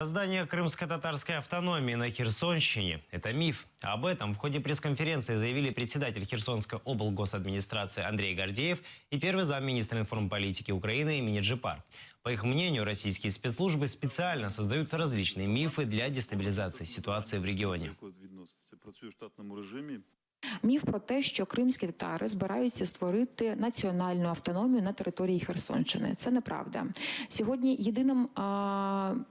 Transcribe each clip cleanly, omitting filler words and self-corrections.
Создание крымско-татарской автономии на Херсонщине – это миф. Об этом в ходе пресс-конференции заявили председатель Херсонской облгосадминистрации Андрей Гордеев и первый замминистра информполитики Украины Эмини Джипар. По их мнению, российские спецслужбы специально создают различные мифы для дестабилизации ситуации в регионе. Міф про те, що кримські татари збираються створити національну автономію на території Херсонщини. Це неправда. Сьогодні єдиним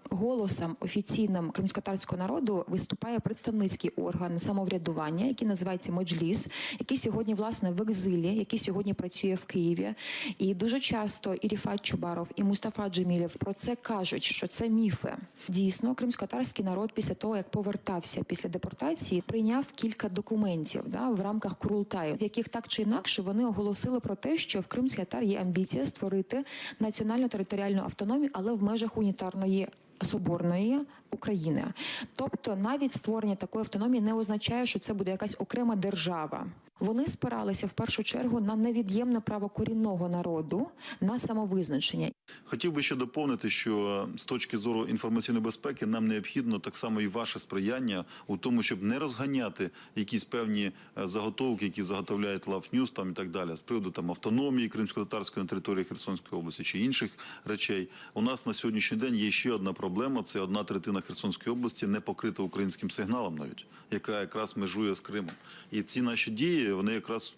голосом офіційним кримськотатарського народу виступає представницький орган самоврядування, який називається Меджліс, який сьогодні, власне, в екзилі, який сьогодні працює в Києві. І дуже часто і Ріфат Чубаров, і Мустафа Джемілєв про це кажуть, що це міфи. Дійсно, кримськотатарський народ після того, як повертався після депортації, прийняв кілька документів в рамках Курултаю, в яких так чи інакше вони оголосили про те, що в кримських татар є амбіція створити національну територіальну автономію, але в межах унітарної соборної України. Тобто навіть створення такої автономії не означає, що це буде якась окрема держава. Вони спиралися в першу чергу на невід'ємне право корінного народу на самовизначення. Хотів би ще доповнити, що з точки зору інформаційної безпеки нам необхідно так само і ваше сприяння у тому, щоб не розганяти якісь певні заготовки, які заготовляють Love News там і так далі, з приводу автономії кримсько-татарської на території Херсонської області чи інших речей. У нас на сьогоднішній день є ще одна проблема – це 1/3 Херсонської області не покрита українським сигналом навіть, яка якраз межує з Кримом. І ці наші дії, вони якраз,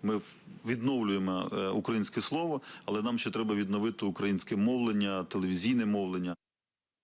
ми відновлюємо українське слово, але нам ще треба відновити українське мовлення, телевізійне мовлення.